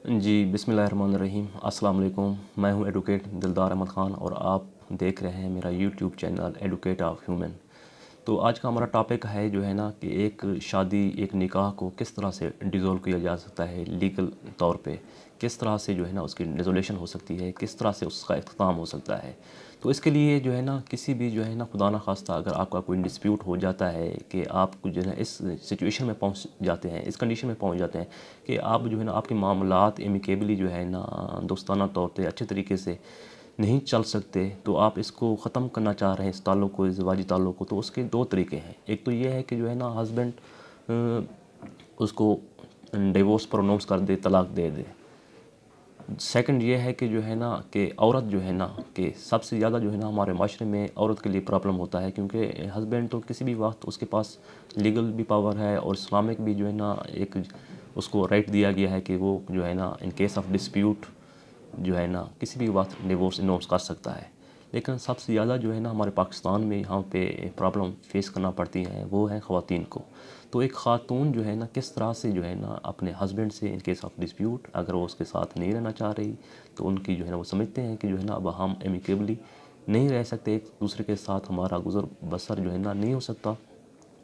جی بسم اللہ الرحمن الرحیم، السلام علیکم۔ میں ہوں ایڈوکیٹ دلدار احمد خان اور آپ دیکھ رہے ہیں میرا YouTube channel advocate of human. تو آج کا ہمارا ٹاپک ہے جو ہے نا کہ ایک شادی، ایک نکاح کو کس طرح سے ڈیزولو کیا جا سکتا ہے لیگل طور پہ، کس طرح سے جو ہے نا اس کی ڈیزولیشن ہو سکتی ہے، کس طرح سے اس کا اختتام ہو سکتا ہے۔ تو اس کے لیے جو ہے نا کسی بھی جو ہے نا خدا نخواستہ اگر آپ کا کوئی ڈسپیوٹ ہو جاتا ہے کہ آپ کو جو ہے نا اس سچویشن میں پہنچ جاتے ہیں، اس کنڈیشن میں پہنچ جاتے ہیں کہ آپ جو ہے نا آپ کے معاملات امیکیبلی جو ہے نا دوستانہ طور پہ اچھے طریقے سے نہیں چل سکتے، تو آپ اس کو ختم کرنا چاہ رہے ہیں اس تعلق کو، ازدواجی تعلق کو، تو اس کے دو طریقے ہیں۔ ایک تو یہ ہے کہ جو ہے نا ہسبینڈ اس کو ڈیورس پرونونس کر دے، طلاق دے دے۔ سیکنڈ یہ ہے کہ جو ہے نا کہ عورت جو ہے نا کہ سب سے زیادہ جو ہے نا ہمارے معاشرے میں عورت کے لیے پرابلم ہوتا ہے، کیونکہ ہسبینڈ تو کسی بھی وقت اس کے پاس لیگل بھی پاور ہے اور اسلامک بھی جو ہے نا ایک اس کو رائٹ دیا گیا ہے کہ وہ جو ہے نا ان کیس آف ڈسپیوٹ جو ہے نا کسی بھی وقت ڈیورس اناؤنس کر سکتا ہے۔ لیکن سب سے زیادہ جو ہے نا ہمارے پاکستان میں یہاں پہ پرابلم فیس کرنا پڑتی ہیں وہ ہیں خواتین کو۔ تو ایک خاتون جو ہے نا کس طرح سے جو ہے نا اپنے ہسبینڈ سے ان کیس آف ڈسپیوٹ اگر وہ اس کے ساتھ نہیں رہنا چاہ رہی تو ان کی جو ہے نا وہ سمجھتے ہیں کہ جو ہے نا اب ہم امیکیبلی نہیں رہ سکتے، ایک دوسرے کے ساتھ ہمارا گزر بسر جو ہے نا نہیں ہو سکتا،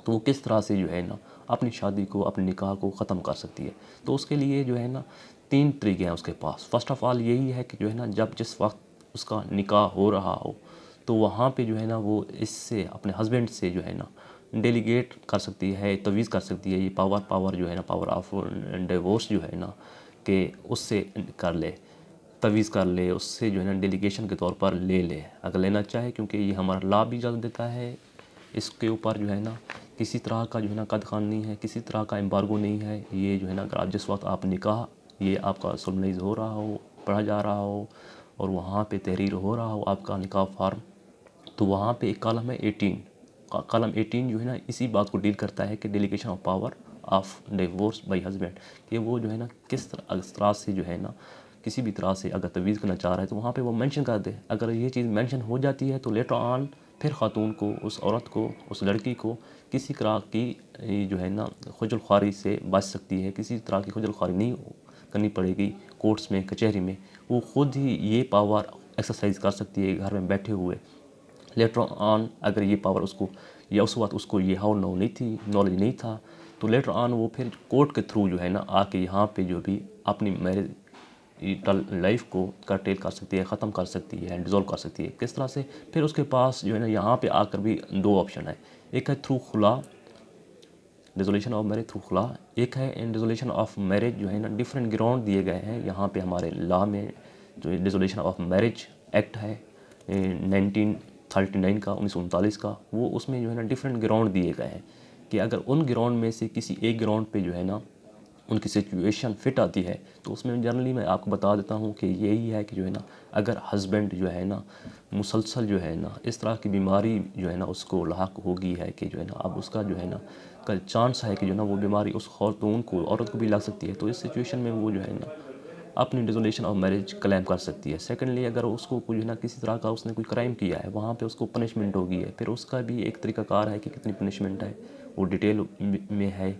تو وہ کس طرح سے جو ہے نا اپنی شادی کو، اپنے نکاح کو ختم کر سکتی ہے۔ تو اس کے لیے جو ہے نا 3 طریقے ہیں اس کے پاس۔ فرسٹ آف آل یہی ہے کہ جو ہے نا جب جس وقت اس کا نکاح ہو رہا ہو تو وہاں پہ جو ہے نا وہ اس سے اپنے ہسبینڈ سے جو ہے نا ڈیلیگیٹ کر سکتی ہے، تویز کر سکتی ہے، یہ پاور جو ہے نا پاور آف ڈیورس جو ہے نا کہ اس سے کر لے، تویز کر لے، اس سے جو ہے نا ڈیلیگیشن کے طور پر لے لے اگر لینا چاہے، کیونکہ یہ ہمارا لا بھی اجازت دیتا ہے۔ اس کے اوپر جو ہے نا کسی طرح کا جو ہے نا قید خان نہیں ہے، کسی طرح کا امبارگو نہیں ہے۔ یہ جو ہے نا اگر آپ جس وقت آپ نکاح یہ آپ کا سولمنائز ہو رہا ہو، پڑھا جا رہا ہو اور وہاں پہ تحریر ہو رہا ہو آپ کا نکاح فارم، تو وہاں پہ ایک کالم ہے 18، کالم 18 جو ہے نا اسی بات کو ڈیل کرتا ہے کہ delegation of power of divorce by husband, کہ وہ جو ہے نا کس طرح سے جو ہے نا کسی بھی طرح سے اگر تویز کرنا چاہ رہا ہے تو وہاں پہ وہ مینشن کر دے۔ اگر یہ چیز مینشن ہو جاتی ہے تو لیٹر آن پھر خاتون کو، اس عورت کو، اس لڑکی کو کسی طرح کی جو ہے نا خجل خواری سے بچ سکتی ہے، کسی طرح کی خجل خواری نہیں کرنی پڑے گی کورٹس میں، کچہری میں۔ وہ خود ہی یہ پاور ایکسرسائز کر سکتی ہے گھر میں بیٹھے ہوئے۔ لیٹر آن اگر یہ پاور اس کو یا اس وقت اس کو یہ نالج نہیں تھا تو لیٹر آن وہ پھر کورٹ کے تھرو جو ہے نا آ کے یہاں پہ جو بھی اپنی میرج لائف کو کرٹیل کر سکتی ہے، ختم کر سکتی ہے، ڈیزولو کر سکتی ہے۔ کس طرح سے؟ پھر اس کے پاس جو ہے نا یہاں پہ آ کر بھی 2 آپشن ہے، ایک ہے تھرو خلا، ڈیزولیشن آف میرج تھرو خلا، ایک ہے ڈیزولیشن آف میرج جو ہے نا ڈفرینٹ گراؤنڈ دیے گئے ہیں یہاں پہ ہمارے لا میں۔ جو ڈیزولیشن آف میرج ایکٹ ہے 1939 کا، 1939 کا، وہ اس میں جو ہے نا ڈفرینٹ گراؤنڈ دیے گئے ہیں کہ اگر ان گراؤنڈ میں سے کسی ایک گراؤنڈ پہ جو ہے نا ان کی سچویشن فٹ آتی ہے تو اس میں جنرلی میں آپ کو بتا دیتا ہوں کہ یہی ہے کہ جو ہے نا اگر ہسبینڈ جو ہے نا مسلسل جو ہے نا اس طرح کی بیماری جو ہے نا اس کو لاحق ہوگی ہے کہ جو ہے نا اب اس کا جو ہے نا چانس ہے کہ جو ہے نا وہ بیماری اس خاتون کو، عورت کو بھی لگ سکتی ہے، تو اس سچویشن میں وہ جو ہے نا اپنی ڈیزولیشن آف میرج کلیم کر سکتی ہے۔ سیکنڈلی اگر اس کو کوئی جو ہے نا کسی طرح کا اس نے کوئی کرائم کیا ہے وہاں پہ اس کو پنشمنٹ ہوگی ہے، پھر اس کا بھی ایک طریقہ کار ہے کہ کتنی پنشمنٹ ہے وہ ڈیٹیل میں ہے۔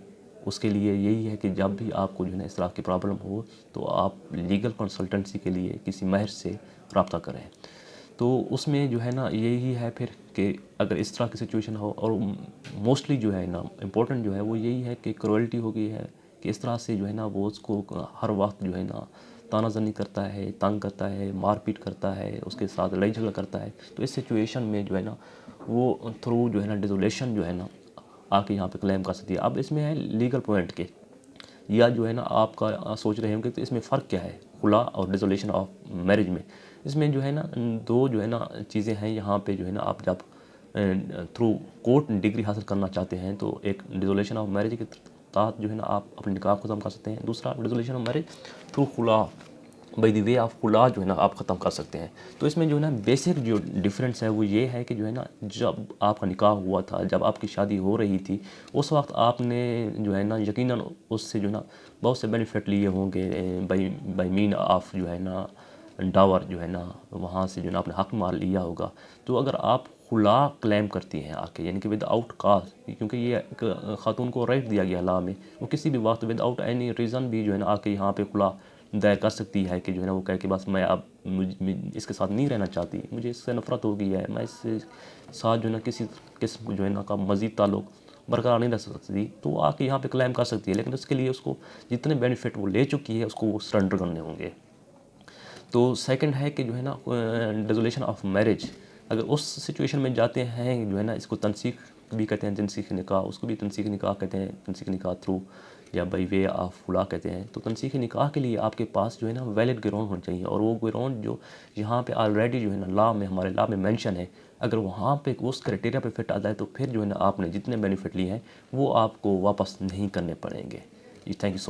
اس کے لیے یہی ہے کہ جب بھی آپ کو جو ہے نا اس طرح کی پرابلم ہو تو آپ لیگل کنسلٹنسی کے لیے کسی ماہر سے رابطہ کریں۔ تو اس میں جو ہے نا یہی ہے پھر کہ اگر اس طرح کی سچویشن ہو، اور موسٹلی جو ہے نا امپورٹنٹ جو ہے وہ یہی ہے کہ کروئلٹی ہو گئی ہے کہ اس طرح سے جو ہے نا وہ اس کو ہر وقت جو ہے نا تانا زنی کرتا ہے، تنگ کرتا ہے، مار پیٹ کرتا ہے، اس کے ساتھ لڑائی جھگڑا کرتا ہے، تو اس سچویشن میں جو ہے نا وہ تھرو جو ہے نا ڈیزولیشن جو ہے نا آ کے یہاں پہ کلیم کر سکتی ہے۔ اب اس میں ہے لیگل پوائنٹ کے، یا جو ہے نا آپ کا سوچ رہے ہوں گے تو اس میں فرق کیا ہے خلا اور ڈیزولیشن آف میرج میں؟ اس میں جو ہے نا 2 جو ہے نا چیزیں ہیں یہاں پہ جو ہے نا آپ جب تھرو کورٹ ڈگری حاصل کرنا چاہتے ہیں تو ایک ڈیزولیشن آف میرج کے تحت جو ہے نا آپ اپنے نکاح ختم کر سکتے ہیں، دوسرا ڈیزولیشن آف میرج تھرو خلا، بائی دی وے آف خلا جو ہے نا آپ ختم کر سکتے ہیں۔ تو اس میں جو ہے نا بیسک جو ڈفرینس ہے وہ یہ ہے کہ جو ہے نا جب آپ کا نکاح ہوا تھا، جب آپ کی شادی ہو رہی تھی، اس وقت آپ نے جو ہے نا یقیناً اس سے جو ہے نا بہت سے بینیفٹ لیے ہوں گے، بائی مین آف جو ہے نا ڈاور جو ہے نا وہاں سے جو ہے نا آپ نے حق مال لیا ہوگا۔ تو اگر آپ خلا کلیم کرتی ہیں آ کے، یعنی کہ ود آؤٹ کاز، کیونکہ یہ ایک خاتون کو رائٹ دیا گیا لا میں، وہ کسی بھی وقت ود آؤٹ اینی ریزن بھی جو ہے نا آ کے یہاں پہ خلا دائر کر سکتی ہے کہ جو ہے نا وہ کہے کہ بس میں اب اس کے ساتھ نہیں رہنا چاہتی، مجھے اس سے نفرت ہو گئی ہے، میں اس سے ساتھ جو ہے نا کسی قسم جو ہے نا کا مزید تعلق برقرار نہیں رہ سکتی، تو وہ آ کے یہاں پہ کلیم کر سکتی ہے، لیکن اس کے لیے اس کو جتنے بینیفٹ وہ لے چکی ہے اس کو وہ سرنڈر کرنے ہوں گے۔ تو سیکنڈ ہے کہ جو ہے نا ڈیزولیشن آف میرج، اگر اس سچویشن میں جاتے ہیں جو ہے نا اس کو تنسیخ بھی کہتے ہیں، تنسیخ نکاح، اس کو بھی تنسیخ نکاح کہتے ہیں، تنسیخ نکاح تھرو یا بائی وے آف خلا کہتے ہیں۔ تو تنسیخ نکاح کے لیے آپ کے پاس جو ہے نا ویلڈ گراؤنڈ ہونا چاہیے، اور وہ گراؤنڈ جو یہاں پہ آلریڈی جو ہے نا لا میں ہمارے لا میں مینشن ہے، اگر وہاں پہ اس کرائٹیریا پہ فٹ آتا ہے تو پھر جو ہے نا آپ نے جتنے بینیفٹ لیے ہیں وہ آپ کو واپس نہیں کرنے پڑیں گے۔ جی تھینک یو سو